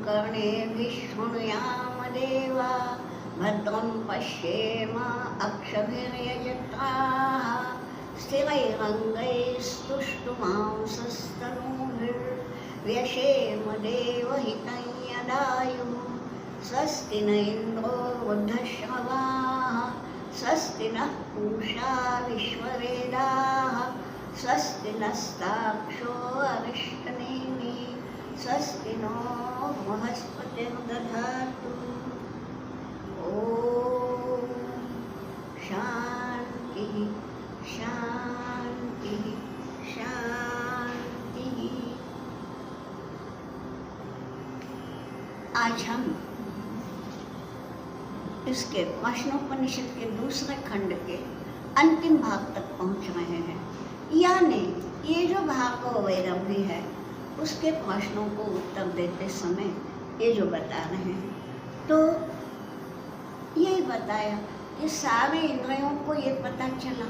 कर्णेभिः शृणुयाम देवा भद्रं पश्येम अक्षभिर्यजत्राः स्थिरैरङ्गैस्तुष्टुमांसस्तनूभिर्व्यशेम देवहितं यदायुः स्वस्ति न इन्द्रो वृद्धश्रवाः स्वस्ति नः पूषा विश्ववेदाः स्वस्ति नस्ताक्षो अरिष्टनेमिः स्वस्ति नो बृहस्पतिर्दधातु। ओम शांति शांति शांति। आज हम इसके प्रश्नोपनिषद के दूसरे खंड के अंतिम भाग तक पहुंच रहे हैं। यानी ये जो भागवत वैरव्य है उसके प्रश्नों को उत्तर देते समय ये जो बता रहे हैं, तो यही बताया कि सारे इंद्रियों को ये पता चला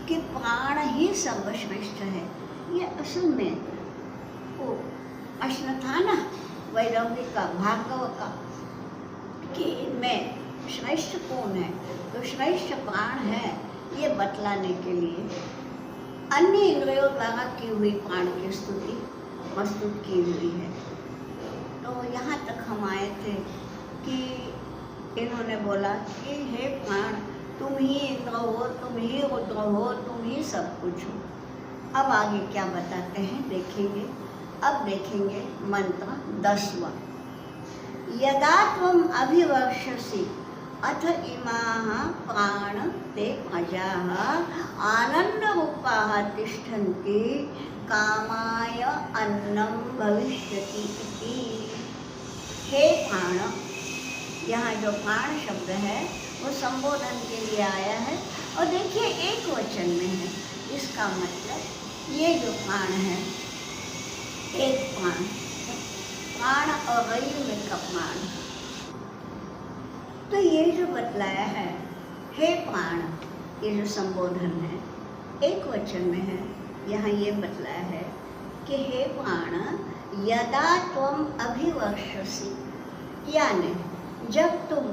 कि प्राण ही सर्वश्रेष्ठ है। ये असल में वो प्रश्न था ना वैरव्य का, भागवत का, कि मैं श्रेष्ठ कौन है, तो श्रेष्ठ प्राण है, ये बतलाने के लिए अन्य इंद्रियों द्वारा की हुई प्राण की स्तुति प्रस्तुत की हुई है। तो यहाँ तक हम आए थे कि इन्होंने बोला कि हे प्राण, तुम ही इंद्र हो, तुम ही रुद्र हो, तुम ही सब कुछ हो। अब आगे क्या बताते हैं देखेंगे। अब देखेंगे मंत्र 10वां। यदा त्वम अभिवर्षसि अथ इमाः प्राण ते प्रजाः आनन्दरूपाः तिष्ठन्ति कामाय अन्नं भविष्यति इति। हे प्राण, यहाँ जो प्राण शब्द है वो संबोधन के लिए आया है और देखिए एक वचन में है। इसका मतलब ये जो प्राण है, एक प्राण, प्राण और गैर में का प्राण, तो ये जो बतलाया है हे प्राण, ये जो संबोधन है एक वचन में है। यहाँ ये बतलाया है कि हे प्राण, यदा त्वम अभिवर्षसि, यानी जब तुम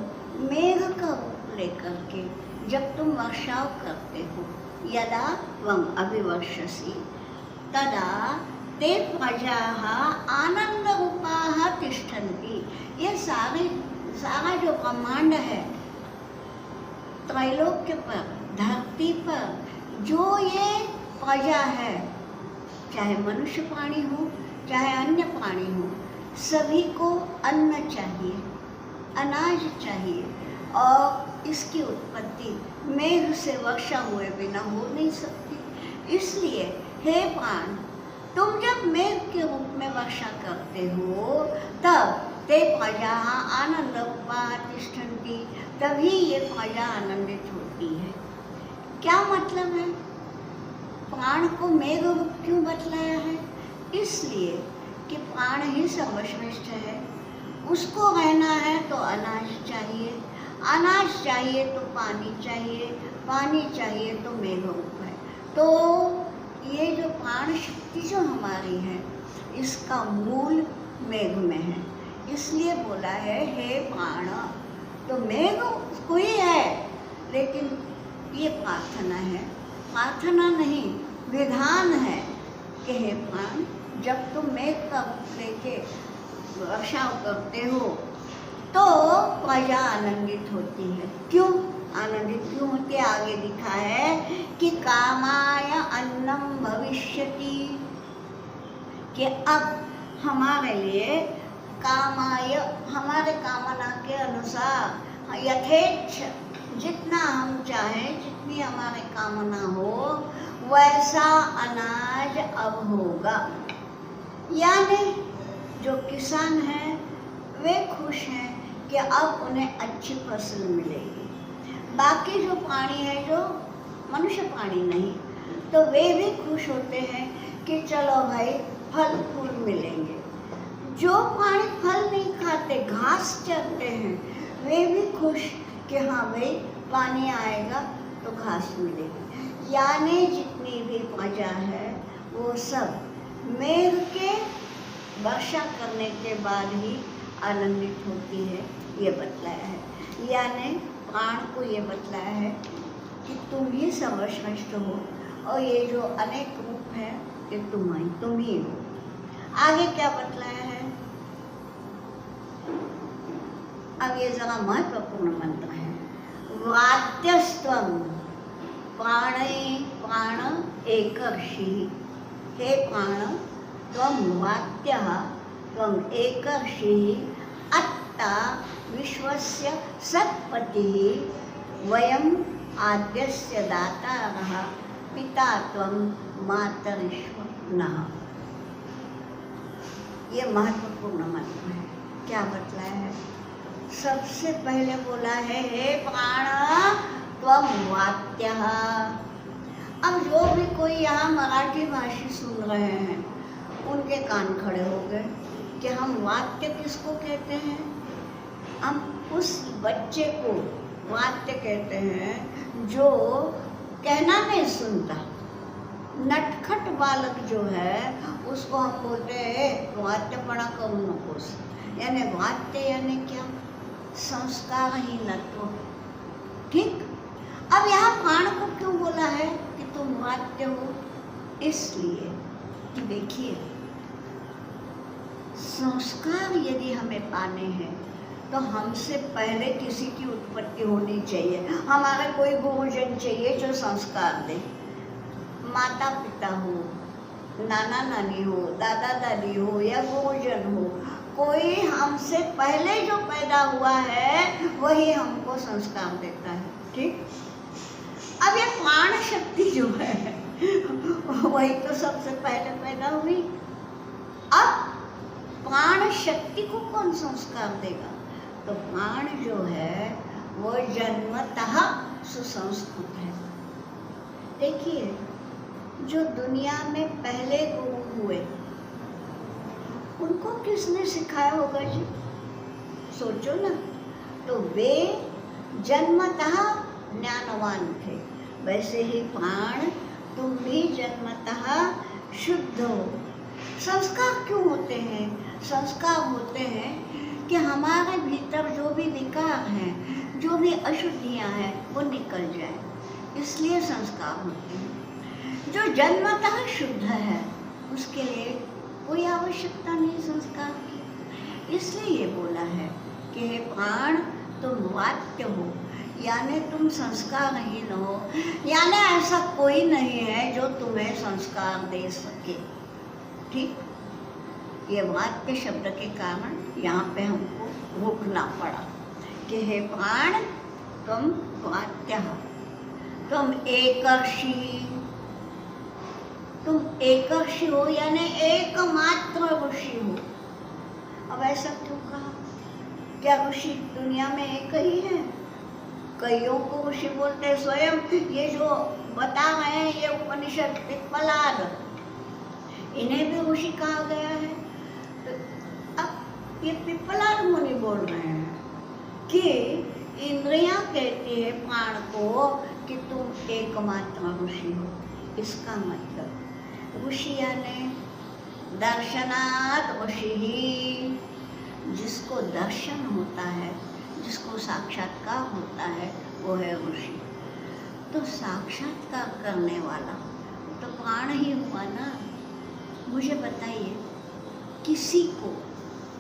मेघ का रूप लेकर के जब तुम वर्षाव करते हो, यदा त्वम अभिवर्षसि तदा ते प्रजाः आनन्दरूपाः तिष्ठन्ति। ये सारा जो ब्रह्मांड है त्रैलोक्य पर, धरती पर जो ये प्रजा है, चाहे मनुष्य प्राणी हो चाहे अन्य प्राणी हो, सभी को अन्न चाहिए, अनाज चाहिए, और इसकी उत्पत्ति मेघ से वर्षा हुए बिना हो नहीं सकती। इसलिए हे प्राण, तुम जब मेघ के रूप में वर्षा करते हो तब ते प्रजा आनन्दरूपाः तिष्ठन्ति, तभी ये प्रजा आनंदित होती है। क्या मतलब है? प्राण को मेघ रूप क्यों बतलाया है? इसलिए कि प्राण ही सर्वश्रेष्ठ है। उसको रहना है तो अनाज चाहिए, अनाज चाहिए तो पानी चाहिए, पानी चाहिए तो मेघ रूप है। तो ये जो प्राण शक्ति जो हमारी है इसका मूल मेघ में है। इसलिए बोला है हे प्राण। तो मेघ कोई है, लेकिन ये प्रार्थना है, प्रार्थना नहीं विधान है कि हे प्राण, जब तुम मेघ का रूप लेके वर्षा करते हो तो प्रजा आनंदित होती है। क्यों आनंदित क्यों होती है? आगे लिखा है कि कामाय अन्नम भविष्यति, कि अब हमारे लिए कामाय, हमारे कामना के अनुसार, यथेच्छ, जितना हम चाहें, जितनी हमारे कामना हो वैसा अनाज अब होगा। यानी जो किसान हैं वे खुश हैं कि अब उन्हें अच्छी फसल मिलेगी। बाकी जो प्राणी है, जो मनुष्य प्राणी नहीं, तो वे भी खुश होते हैं कि चलो भाई फल फूल मिलेंगे। जो प्राणी फल नहीं खाते, घास चरते हैं, वे भी खुश कि हाँ भाई पानी आएगा तो घास मिलेगी। यानी जितनी भी प्रजा है वो सब मेघ के वर्षा करने के बाद ही आनंदित होती है, ये बतलाया है। यानी प्राण को ये बतलाया है कि तुम ही सर्वश्रेष्ठ हो और ये जो अनेक रूप है ये तुम ही हो। आगे क्या बतलाया है, अब ये जरा महत्वपूर्ण मंत्र है। वाद्यस्त्वं प्राणे प्राण एकर्षि, हे प्राण त्वं वाद्यः त्वं एकर्षिः अत्ता विश्वस्य सत्पतिः वयम् आद्यस्य दातारः पिता त्वं मातरिश्व नः। ये महत्वपूर्ण मंत्र है। क्या बतलाया है? सबसे पहले बोला है हे प्राण त्वं वाद्यः। अब जो भी कोई यहाँ मराठी भाषी सुन रहे हैं उनके कान खड़े हो गए कि हम वाद्य किसको कहते हैं? हम उस बच्चे को वाद्य कहते हैं जो कहना नहीं सुनता, नटखट बालक जो है उसको हम बोलते हैं वाद्य पढ़ा करू नकोस। यानी वाद्य यानी क्या? संस्कारहीनत्व। ठीक। अब यहाँ प्राण को क्यों बोला है कि तुम वाद्य हो? इसलिए कि देखिए, संस्कार यदि हमें पाने हैं तो हमसे पहले किसी की उत्पत्ति होनी चाहिए। हमारे कोई गुरुजन चाहिए जो संस्कार दे। माता पिता हो, नाना नानी हो, दादा दादी हो या गुरुजन हो, कोई हमसे पहले जो पैदा हुआ है वही हमको संस्कार देता है। ठीक। अब ये प्राण शक्ति जो है वही तो सबसे पहले पैदा हुई। अब प्राण शक्ति को कौन संस्कार देगा? तो प्राण जो है वो जन्मतः सुसंस्कृत है। देखिए, जो दुनिया में पहले गुरु हुए उनको किसने सिखाया होगा जी? सोचो ना। तो वे जन्मतः ज्ञानवान थे। वैसे ही प्राण तुम भी जन्मतः शुद्ध हो। संस्कार क्यों होते हैं? संस्कार होते हैं कि हमारे भीतर जो भी विकार हैं, जो भी अशुद्धियाँ हैं वो निकल जाए, इसलिए संस्कार होते हैं। जो जन्मतः शुद्ध है उसके लिए कोई आवश्यकता नहीं संस्कार की। इसलिए ये बोला है कि हे प्राण तुम वाद्य हो, यानी तुम संस्कारहीन हो, यानी ऐसा कोई नहीं है जो तुम्हें संस्कार दे सके। ठीक। ये वाक्य शब्द के कारण यहाँ पे हमको रुकना पड़ा कि हे प्राण तुम वाद्यः तुम एकर्षि, तुम एकर्षि हो यानी एकमात्र ऋषि हो। अब ऐसा क्यों कहा? क्या ऋषि दुनिया में एक ही है? कईयों को ऋषि बोलते हैं। स्वयं ये जो बता रहे हैं ये उपनिषद पिप्पलाद, इन्हें भी ऋषि कहा गया है। तो अब ये पिप्पलाद मुनि बोल रहे हैं कि इंद्रियां कहती है प्राण को कि तुम एकमात्र ऋषि हो। इसका मतलब ऋषि यानी दर्शनात् ऋषि, जिसको दर्शन होता है, जिसको साक्षात्कार होता है वो है ऋषि। तो साक्षात्कार करने वाला तो प्राण ही हुआ ना। मुझे बताइए, किसी को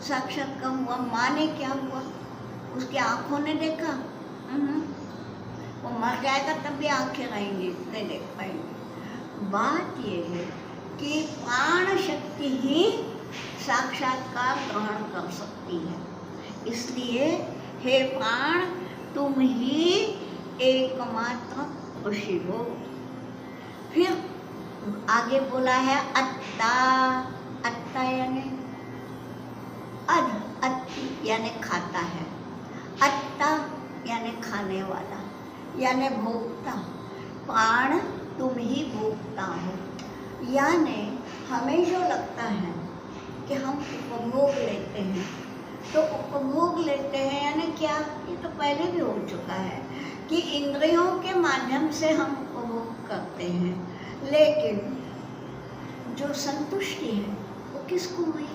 साक्षात्कार हुआ? माँ ने क्या हुआ? उसकी आँखों ने देखा? वो मर जाएगा तब भी आँखें रहेंगी, नहीं देख पाएंगे। बात ये है कि प्राण शक्ति ही साक्षात्कार ग्रहण कर सकती है। इसलिए हे प्राण तुम ही एकमात्र ऋषि हो। फिर आगे बोला है अत्ता। अत्ता यानी अत्ति यानी खाता है। अत्ता यानी खाने वाला, यानी भोक्ता। प्राण तुम ही भोक्ता हो। यानी हमें जो लगता है कि हम उपभोग लेते हैं, तो उपभोग लेते हैं यानी क्या? ये तो पहले भी हो चुका है कि इंद्रियों के माध्यम से हम उपभोग करते हैं, लेकिन जो संतुष्टि है वो किसको हुई?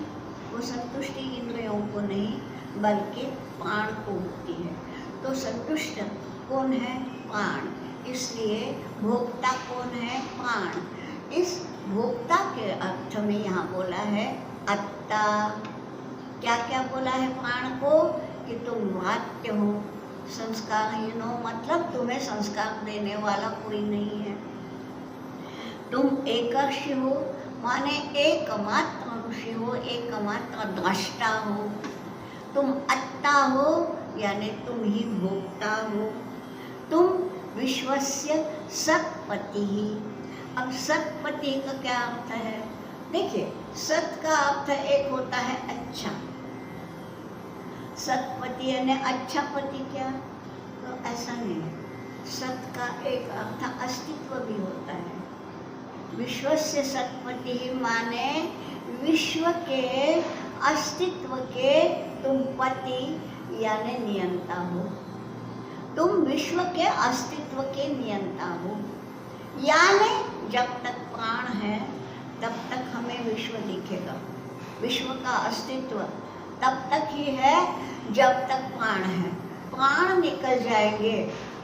वो संतुष्टि इंद्रियों को नहीं, बल्कि प्राण को होती है। तो संतुष्ट कौन है? प्राण। इसलिए भोक्ता कौन है? प्राण। इस भोक्ता के अर्थ में यहाँ बोला है अत्ता। क्या क्या बोला है प्राण को? कि तुम वात्य हो, संस्कारहीन हो, मतलब तुम्हें संस्कार देने वाला कोई नहीं है। तुम एकर्षि हो, माने एकमात्र ऋषि हो, एकमात्र द्रष्टा हो। तुम अत्ता हो, यानी तुम ही भोक्ता हो। तुम विश्वस्य सत्पति ही। अब सत्पति का क्या अर्थ है? देखिए, सत का अर्थ एक होता है अच्छा, सतपति यानी अच्छा पति। क्या? तो ऐसा नहीं है। सत का एक अर्थ अस्तित्व भी होता है। विश्वस्य सत्पति माने विश्व के अस्तित्व के तुम पति यानी नियंता हो। तुम विश्व के अस्तित्व के नियंता हो, यानी जब तक प्राण है तब तक हमें विश्व दिखेगा। विश्व का अस्तित्व तब तक ही है जब तक प्राण है। प्राण निकल जाएंगे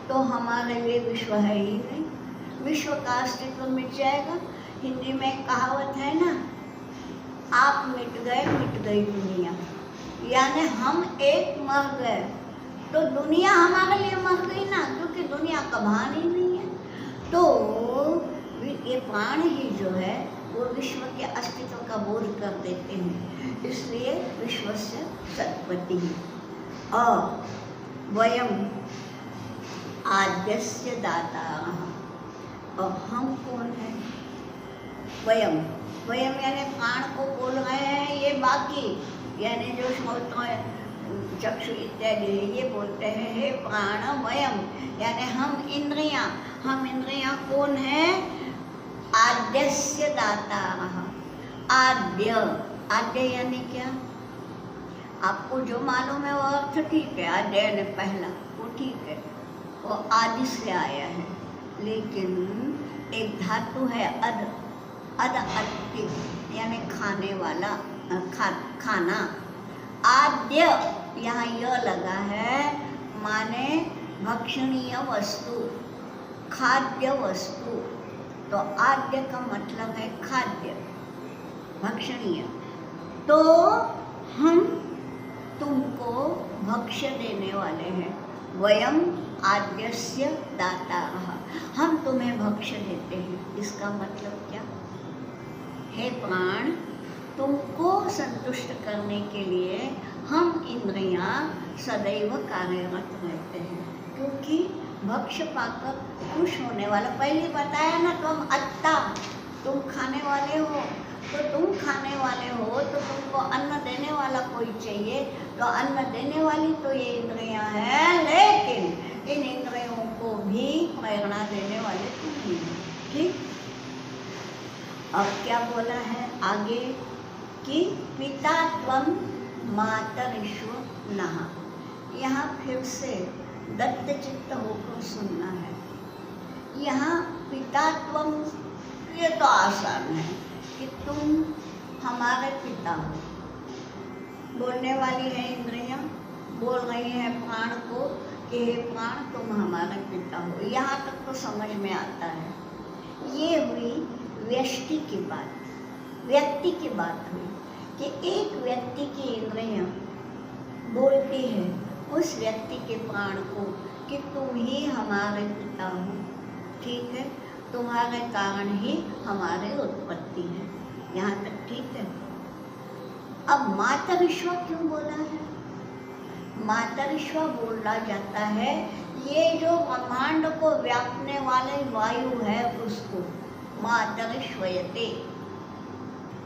तो हमारे लिए विश्व है ही नहीं, विश्व का अस्तित्व मिट जाएगा। हिंदी में एक कहावत है ना, आप मिट गए मिट गई दुनिया, यानी हम एक मर गए तो दुनिया हमारे लिए मर गई ना, क्योंकि दुनिया का भान ही नहीं है। तो ये प्राण ही जो है वो विश्व के अस्तित्व का बोध कर देते हैं, इसलिए विश्व से सत्पति। और वयम आद्यस्य दाता। और हम कौन है? वयम, वयम यानी प्राण को बोल रहे हैं ये बाकी, यानी जो श्रोत्र चक्षु इत्यादि ये बोलते हैं हे प्राण वयम, यानी हम इंद्रियां। हम इंद्रियां कौन है? आद्यस्य दाता। आद्य, आद्य यानी क्या? आपको जो मालूम है वो अर्थ ठीक है, आद्य यानी पहला, वो ठीक है, वो आदि से आया है। लेकिन एक धातु है अद, अद अति यानी खाने वाला, खाना। आद्य यहाँ यह लगा है, माने भक्षणीय वस्तु, खाद्य वस्तु। तो आद्य का मतलब है खाद्य, भक्षणीय। तो हम तुमको भक्ष्य देने वाले हैं। वयम आद्यस्य दातारः, हम तुम्हें भक्ष्य देते हैं। इसका मतलब क्या? हे प्राण, तुमको संतुष्ट करने के लिए हम इंद्रियां सदैव कार्यरत रहते हैं, क्योंकि भक्ष्य पाकर खुश होने वाला, पहले बताया ना, तुम अत्ता, तुम खाने वाले हो। तो तुम खाने वाले हो तो तुमको अन्न देने वाला कोई चाहिए, तो अन्न देने वाली तो ये इंद्रियां हैं, लेकिन इन इंद्रियों को भी प्रेरणा देने वाले तुम ही हो। ठीक। अब क्या बोला है आगे कि पिता त्वम मातरिश्व नः। यहाँ फिर से दत्त चित्त होकर सुनना है। यहाँ पिता त्वम, ये तो आसान है कि तुम हमारे पिता हो। बोलने वाली है इंद्रियां, बोल रही है प्राण को कि हे प्राण तुम हमारे पिता हो। यहाँ तक तो समझ में आता है। ये हुई व्यष्टि की बात, व्यक्ति की बात हुई कि एक व्यक्ति की इंद्रियां बोलती है उस व्यक्ति के प्राण को कि तुम ही हमारे पिता हो। ठीक है, तुम्हारे कारण ही हमारी उत्पत्ति है। यहाँ तक ठीक है। अब मातरिश्व क्यों बोला है? मातरिश्व बोला जाता है ये जो ब्रह्मांड को व्यापने वाले वायु है उसको मातरिश्वयते।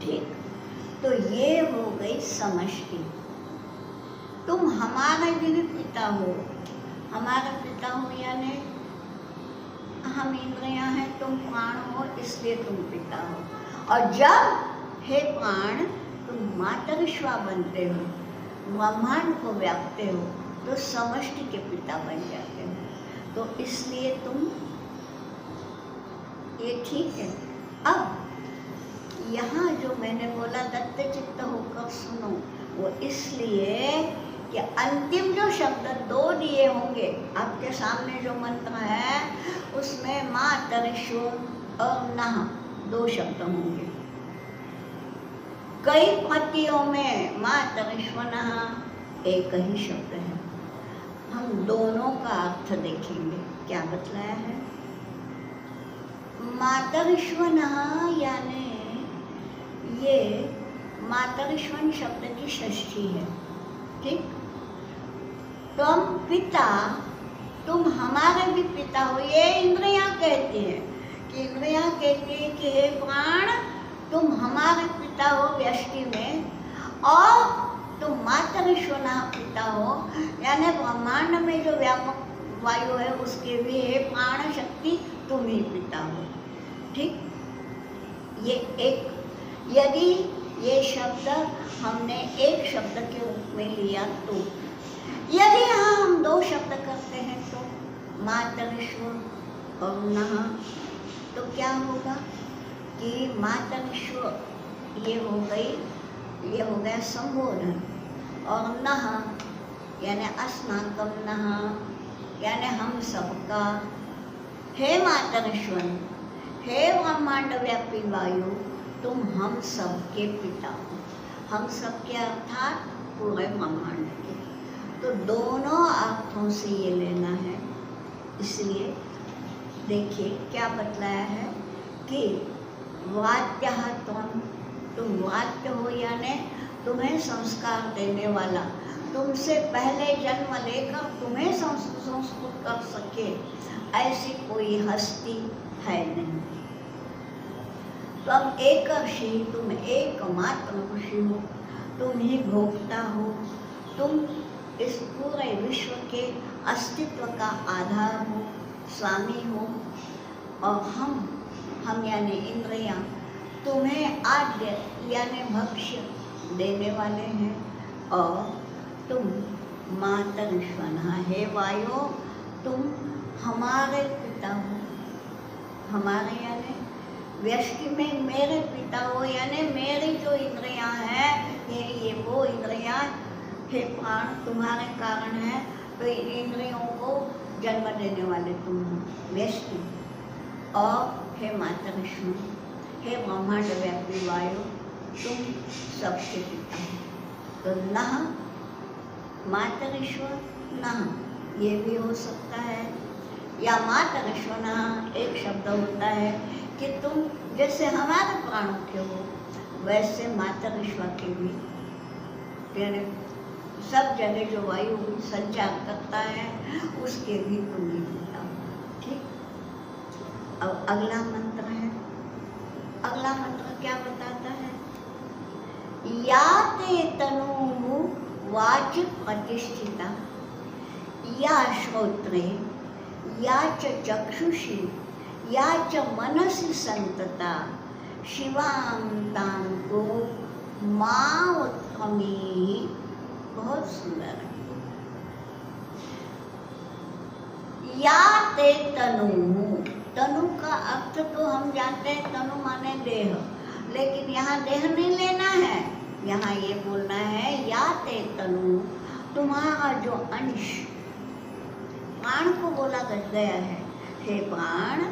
ठीक, तो ये हो गई समष्टि। तुम हमारे भी पिता हो, हमारे पिता हो यानी हम इंद्रियां हैं, तुम प्राण हो, इसलिए तुम पिता हो। और जब हे प्राण तुम मातरिश्वा बनते हो, ब्रह्मांड को व्यापते हो, तो समष्टि के पिता बन जाते हो। तो इसलिए तुम, ये ठीक है। अब यहाँ जो मैंने बोला दत्त चित्त होकर सुनो, वो इसलिए कि अंतिम जो शब्द 2 दिए होंगे आपके सामने जो मंत्र है उसमें मातरिश्व और नः 2 शब्द होंगे। कई पतियों में मातरिश्व नः एक ही शब्द है। हम दोनों का अर्थ देखेंगे क्या बतलाया है। मातरिश्व नः यानी ये मातरिश्वन शब्द की षष्ठी है, ठीक। तुम पिता, तुम हमारे भी पिता हो, ये इंद्रियां कहती हैं कि इंद्रियां कहती है कि हे प्राण तुम हमारे पिता हो व्यष्टि में, और तुम मातरिश्वनः पिता हो, यानी ब्रह्मांड में जो व्यापक वायु है उसके भी हे प्राण शक्ति तुम ही पिता हो, ठीक। ये एक, यदि ये शब्द हमने एक शब्द के रूप में लिया तो, यदि यहाँ हम 2 शब्द करते हैं तो मातरिश्व और नः, तो क्या होगा कि मातरिश्व ये हो गया संबोधन, और नः यानी अस्माकं नः यानी हम सबका। हे मातरिश्वन, हे ब्रह्मांड व्यापी वायु तुम हम सबके पिता हो, हम सबके अर्थात पूरे ब्रह्मांड के। तो दोनों अर्थों से ये लेना है। इसलिए देखिए क्या बतलाया है कि वात्यः तुम वात्य हो, यानी तुम्हें संस्कार देने वाला, तुमसे पहले जन्म लेकर तुम्हें संस्कृत कर सके ऐसी कोई हस्ती है नहीं। तुम एक ऋषि, तुम एकमात्र ऋषि हो, तुम ही भोक्ता हो, तुम इस पूरे विश्व के अस्तित्व का आधार हो, स्वामी हो, और हम यानी इंद्रियां तुम्हें आद्य यानी भक्ष्य देने वाले हैं, और तुम मातरिश्वनः, हे वायु तुम हमारे पिता हो, हमारे यानी व्यष्टि में मेरे पिता हो, यानी मेरी जो इंद्रियां हैं ये वो इंद्रियां हे प्राण तुम्हारे कारण है, तो इन इंद्रियों को जन्म देने वाले तुम हो व्यष्टि। और हे मातरिश्व, हे ब्रह्मांड व्यापी वायु तुम सबके पिता हो। तो नः मातरिश्व नः ये भी हो सकता है, या मातरिश्वनः एक शब्द होता है कि तुम जैसे हमारे प्राणों के हो वैसे मातरिश्व के भी, यानी सब जगह जो वायु संचार करता है उसके भी तुम ही पिता हो, ठीक। अब अगला मंत्र है, अगला मंत्र क्या बताता है। या ते तनु वाच प्रतिष्ठिता, या श्रोत्रे, या च चक्षुषी, या च मनसि संतता, शिवां तां को मां उत्तमी। बहुत सुंदर है। या ते तनु, तनु का अर्थ तो हम जानते हैं, तनु माने देह, लेकिन यहाँ देह नहीं लेना है, यहाँ ये बोलना है या ते तनु, तुम्हारा जो अंश, प्राण को बोला गया है, हे प्राण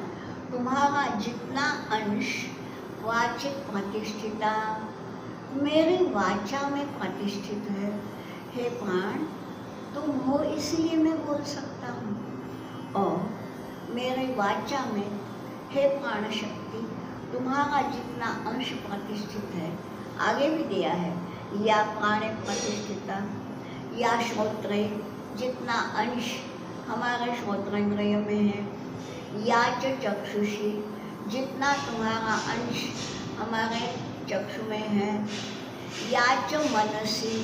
तुम्हारा जितना अंश वाचिक प्रतिष्ठिता मेरी वाचा में प्रतिष्ठित है, हे प्राण तुम हो इसलिए मैं बोल सकता हूँ, और मेरी वाचा में हे प्राण शक्ति तुम्हारा जितना अंश प्रतिष्ठित है, आगे भी दिया है, या प्राणे प्रतिष्ठिता, या श्रोत्रे जितना अंश हमारे श्रोत्रेंद्रिय में है, या च चक्षुषी जितना तुम्हारा अंश हमारे चक्षु में है, या च मनसी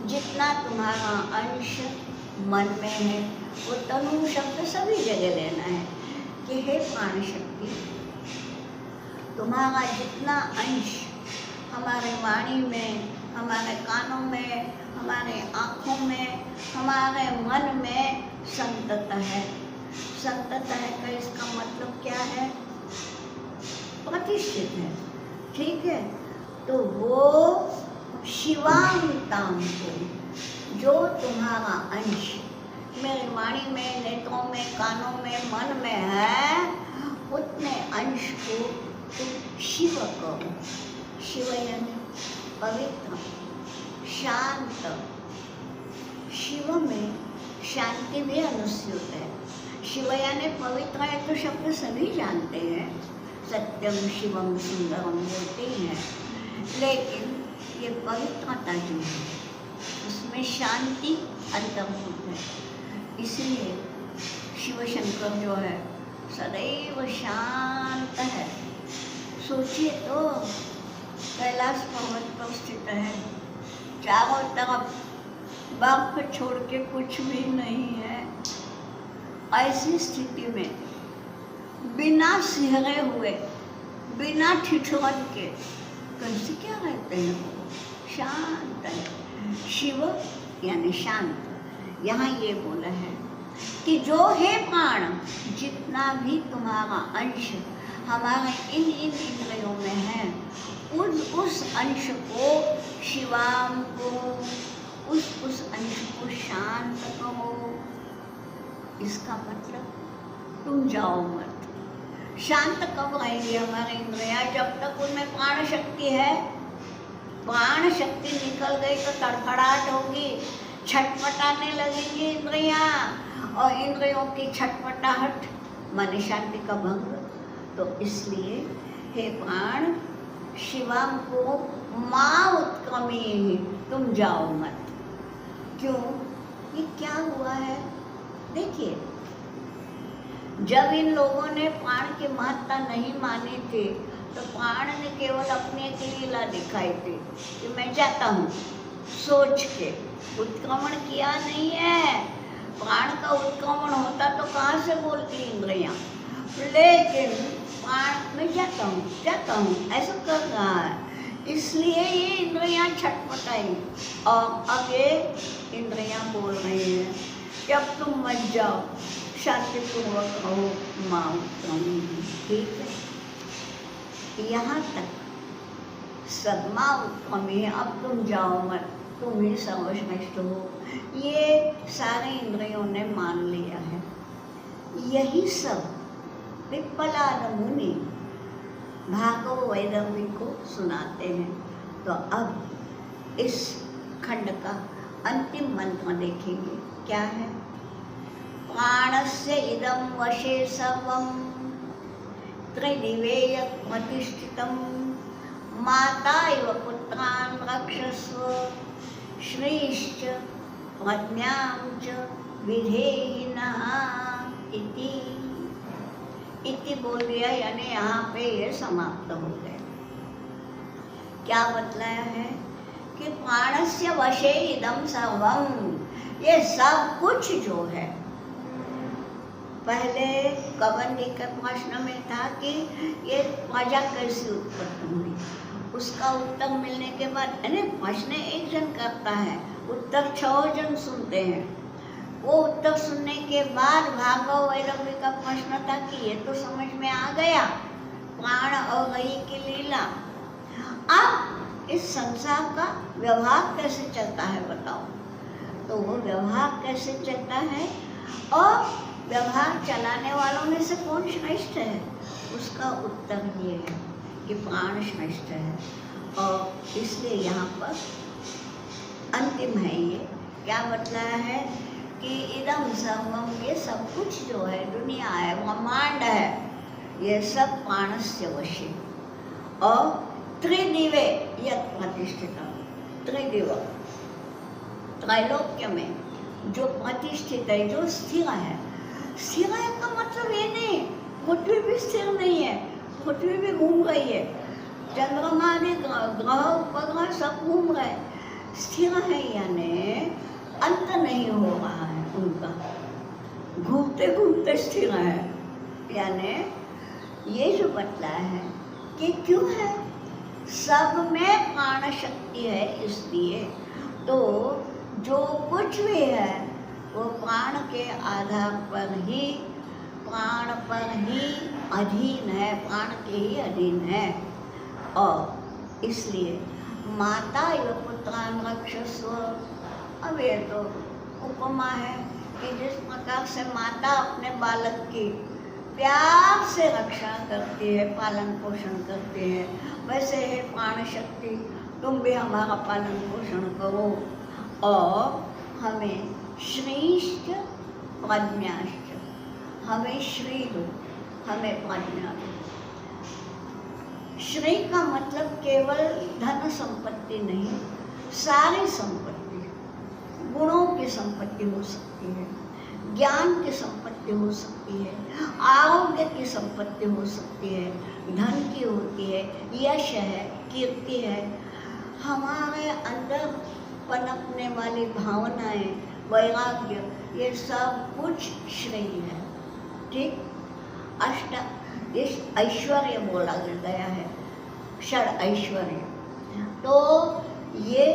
जितना तुम्हारा अंश मन में है। वो तनु शब्द सभी जगह लेना है कि हे प्राण शक्ति तुम्हारा जितना अंश हमारे वाणी में, हमारे कानों में, हमारे आँखों में, हमारे मन में संतत है। संतत है का इसका मतलब क्या है? प्रतिष्ठित है, ठीक है। तो वो शिवांताम को जो तुम्हारा अंश मेरे वाणी में, नेत्रों में, कानों में, मन में है, उतने अंश को तुम शिव कहो। शिव यानी पवित्र, शांत। शिव में शांति भी अनुस्यूत है। शिव यानी पवित्र है तो शब्द सभी जानते हैं, सत्यम शिवम सुंदरम बोलते हैं, लेकिन ये पवित्रता जो है उसमें शांति अंतर्भूत है। इसलिए शिव शंकर जो है सदैव शांत है। सोचिए तो, कैलाश पर्वत पर स्थित है, चारों तरफ बर्फ छोड़ के कुछ भी नहीं है। ऐसी स्थिति में बिना सिहरे हुए, बिना ठिठुरन के कैसे क्या रहते हैं वो? शांत है। शिव यानी शांत। यहाँ ये बोला है कि जो है प्राण, जितना भी तुम्हारा अंश हमारे इन इंद्रियों में है, उस अंश को शिवाम को, उस अंश को शांत करो। इसका मतलब तुम जाओ मत। शांत कब रहेंगे हमारे इंद्रियां? जब तक उनमें प्राण शक्ति है। प्राण शक्ति निकल गई तो तड़फड़ाहट होगी, छटपटाने लगेंगी इंद्रियां, और इंद्रियों की छटपटाहट मन शांति का भंग। तो इसलिए हे प्राण, शिवम को माँ उत्क्रमी, तुम जाओ मत। क्यों? ये क्या हुआ है? देखिए, जब इन लोगों ने प्राण की महत्ता नहीं मानी थी तो प्राण ने केवल अपने के लीला दिखाई थी कि मैं जाता हूँ, सोच के उत्क्रमण किया नहीं है। प्राण का उत्क्रमण होता तो कहाँ से बोलती इंद्रियां? लेकिन प्राण में जाता हूँ ऐसा कर रहा है, इसलिए ये इंद्रियां छटपटाई। और अब ये इंद्रियां बोल रही हैं कि अब तुम मत जाओ, शांतिपूर्वक कहो माँ उत्क्रमी। ठीक है, यहाँ तक सब माँ उत्क्रमी है, अब तुम जाओ मत, तुम ही सर्वश्रेष्ठ हो, ये सारे इंद्रियों ने मान लिया है। यही सब पिप्पलाद मुनि भागवत वैदर्भी को सुनाते हैं। तो अब इस खंड का अंतिम मंत्र देखेंगे, क्या है? प्राणस्य इदं वशे सर्वं त्रिदिवे यत् प्रतिष्ठितं माता इव पुत्रान् रक्षस्व श्रीश्च प्रज्ञां च विधेहि नः इति बोल दिया, यानी यहाँ पे ये समाप्त हो गए। क्या बतलाया है कि प्राणस्य वशे इदं सर्वं, ये सब कुछ जो है। पहले कवंडी के प्रश्न में था कि ये प्रजा कैसी उत्पत्ति हुई, उसका उत्तर मिलने के बाद, प्रश्न एक जन करता है, उत्तर 6 जन सुनते हैं। वो उत्तर सुनने के बाद भागवत वैदर्भी का प्रश्न था कि ये तो समझ में आ गया, प्राण और गई की लीला। अब इस संसार का व्यवहार कैसे चलता है बताओ? तो वो व्यवहार कैसे चलता है और व्यवहार चलाने वालों में से कौन श्रेष्ठ है? उसका उत्तर ये है कि प्राण श्रेष्ठ है। और इसलिए यहाँ पर अंतिम है ये क्या बतलाया है कि इदम सर्वम, ये सब कुछ जो है, दुनिया है, ब्रह्मांड है, ये सब प्राणस्य वशे। और त्रिदिवे यत् प्रतिष्ठितम्, त्रिदिव त्रैलोक्य में जो प्रतिष्ठित है, जो स्थिर है। स्थिर है का मतलब ये नहीं पृथ्वी भी स्थिर नहीं है, पृथ्वी भी घूम रही है, चंद्रमा आदि ग्रह उपग्रह सब घूम रहे। स्थिर है यानी अंत नहीं हो रहा है उनका, घूमते घूमते स्थिर है। यानी ये जो बतलाया है कि क्यों है, सब में प्राण शक्ति है, इसलिए तो जो कुछ भी है वो प्राण के आधार पर ही, प्राण पर ही अधीन है, प्राण के ही अधीन है। और इसलिए माता इव पुत्रान् रक्षस्व, अब ये तो उपमा है कि जिस प्रकार से माता अपने बालक की प्यार से रक्षा करती है, पालन पोषण करती है, वैसे है प्राण शक्ति तुम भी हमारा पालन पोषण करो और हमें श्रीश्च प्रज्ञाश्च, हमें श्री दो, हमें प्रज्ञा दो। श्री का मतलब केवल धन संपत्ति नहीं, सारी संपत्ति, गुणों की संपत्ति हो सकती है, ज्ञान की संपत्ति हो सकती है, आरोग्य की संपत्ति हो सकती है, धन की होती है, यश है, कीर्ति है, हमारे अंदर पनपने वाली भावनाएं, वैराग्य, ये सब कुछ श्रेय है। ठीक, इस ऐश्वर्य बोला गया है, षड ऐश्वर्य। तो ये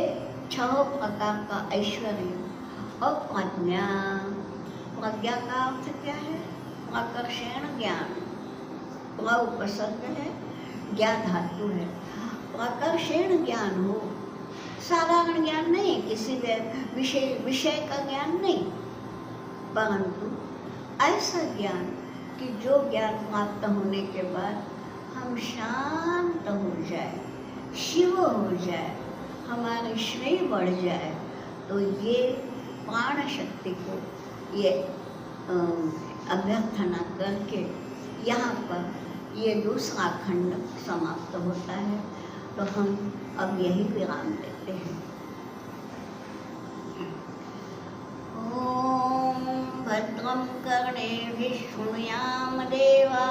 6 प्रकार का ऐश्वर्य और प्रज्ञा। प्रज्ञा का अर्थ क्या है? प्रकर्षण ज्ञान। प्र उपसर्ग है, ज्ञा धातु है। प्रकर्षण ज्ञान हो, साधारण ज्ञान नहीं, किसी विषय का ज्ञान नहीं, परंतु ऐसा ज्ञान कि जो ज्ञान प्राप्त होने के बाद हम शांत हो जाए, शिव हो जाए, हमारी श्रेय बढ़ जाए, तो ये प्राण शक्ति को ये अभ्यर्थना करके यहाँ पर ये दूसरा खंड समाप्त होता है। तो हम अब यही विराम देते हैं। ओम भद्रं कर्णेभिः शृणुयाम देवा,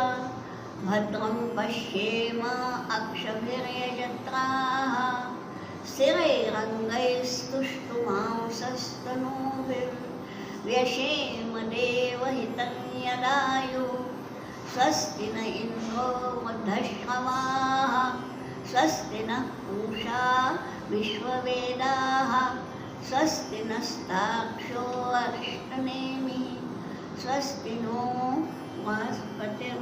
भद्रं पश्येम अक्षभिर्यजत्राः, स्थिरैरङ्गैस्तुष्टुवांसस्तनूभिर्व्यशेम देवहितं यदायुः। स्वस्ति न इन्द्रो वृद्धश्रवाः, स्वस्ति नः पूषा विश्ववेदाः, स्वस्ति नस्ताक्षो अरिष्टनेमिः, स्वस्ति नो बृहस्पतिर्दधातु।